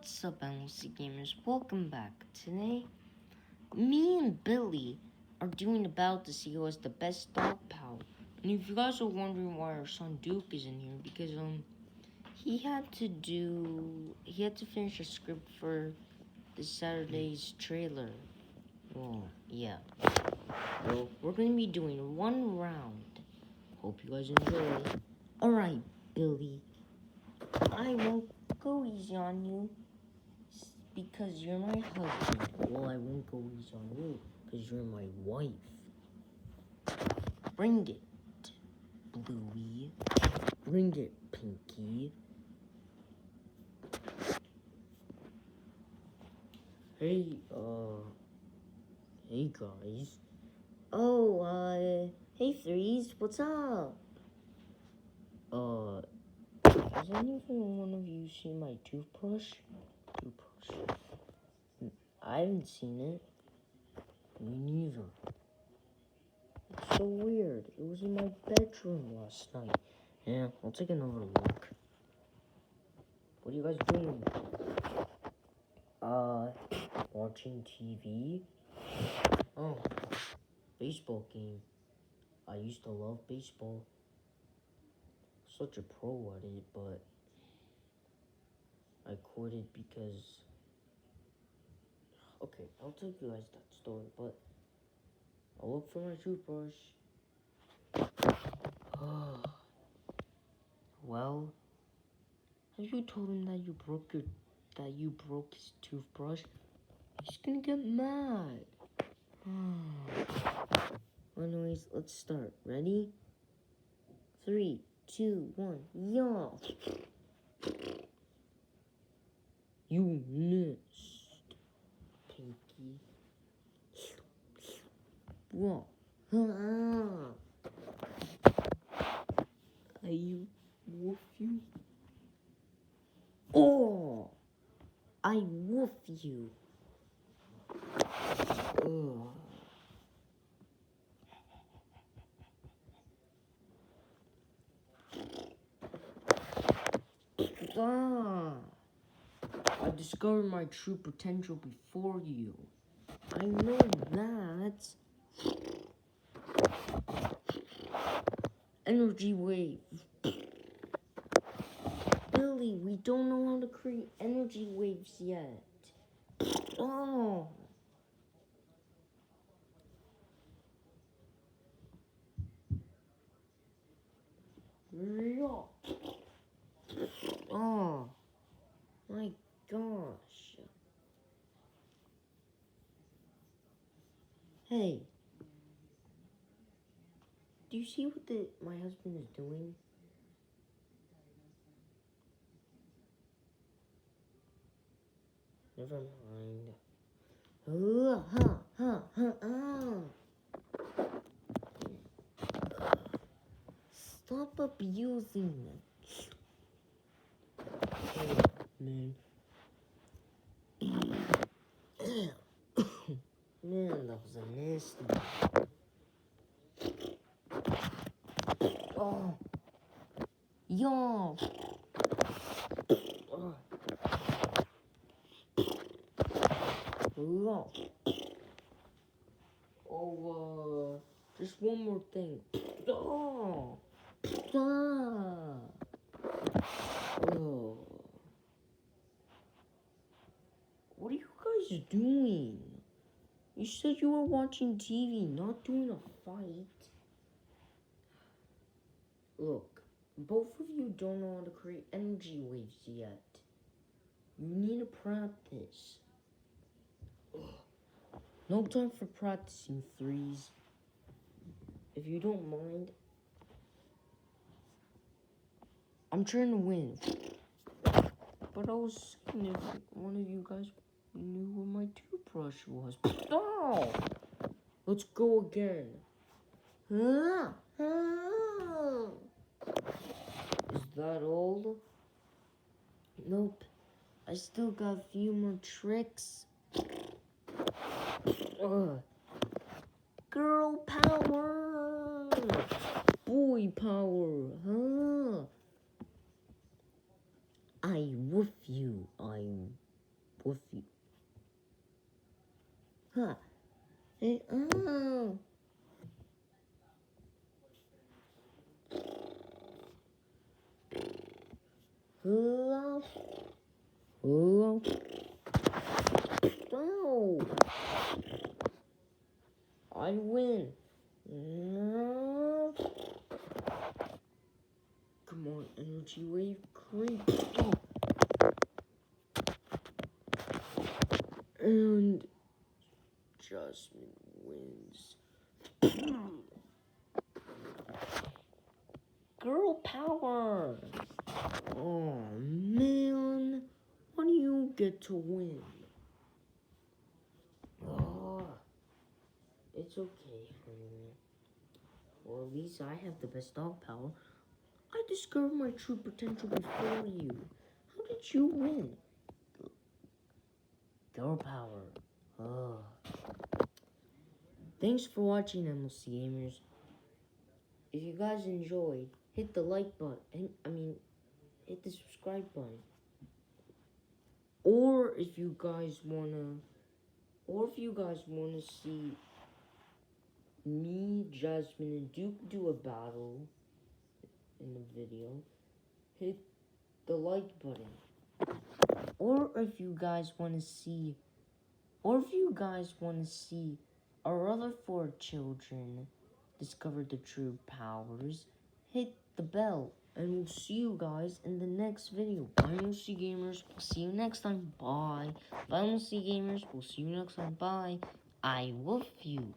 What's up, NLC Gamers? Welcome back. Today, me and Billy are doing about to see who has the best dog power. And if you guys are wondering why our son Duke is in here, because he had to finish a script for the Saturday's trailer. Well, yeah. Well, we're gonna be doing one round. Hope you guys enjoy. Alright, Billy. I won't go easy on you because you're my husband. Well, I won't go easy on you because you're my wife. Bring it, Bluey. Bring it, Pinky. Hey guys. Oh, hey Threes, what's up? Has any one of you seen my toothbrush? I haven't seen it. Me neither. It's so weird. It was in my bedroom last night. Yeah, I'll take another look. What are you guys doing? Watching TV? Oh, baseball game. I used to love baseball. Such a pro at it, but I quit it because... Okay, I'll tell you guys that story, but I'll look for my toothbrush. Well, have you told him that you broke his toothbrush? He's gonna get mad. Anyways, let's start. Ready? 3, 2, 1, yaw! You missed, Pinky. Whoa. I woof you. Oh! I woof you. Oh. I discovered my true potential before you. I know that. Energy wave. Billy, we don't know how to create energy waves yet. Oh. Oh. My gosh. Hey. Do you see what my husband is doing? Never mind. Stop abusing me. Man. Man, that was a nasty. Oh. Yo. Oh, just one more thing. Oh. Oh. What are you guys doing? You said you were watching TV, not doing a fight. Look, both of you don't know how to create energy waves yet. You need to practice. Ugh. No time for practicing, Threes. If you don't mind, I'm trying to win. But I was saying if one of you guys knew where my toothbrush was. Oh! Let's go again. Is that all? Nope. I still got a few more tricks. Girl power! Boy power, huh? I woof you. woof you. Huh. Hey, oh. Hello. Hello. No. I win. No. Come on, energy wave creep. Oh. And Jasmine wins. Girl power. Oh man, why do you get to win? Oh, it's okay, honey. Well, at least I have the best dog power. I discovered my true potential before you. How did you win? Girl power. Oh. Thanks for watching, MLC Gamers. If you guys enjoyed, hit the like button. Hit the subscribe button. Or if you guys wanna see me, Jasmine, and Duke do a battle in the video, hit the like button. Or if you guys wanna see our other 4 children discover the true powers, hit the bell. And we'll see you guys in the next video. Bye, MLC Gamers. We'll see you next time. Bye. Bye, MLC Gamers. We'll see you next time. Bye. I woof you.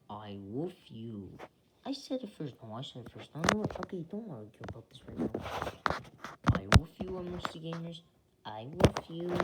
I woof you. I said it first. No, I said it first. Okay, don't argue about this right now. I woof you, MLC Gamers. I woof you.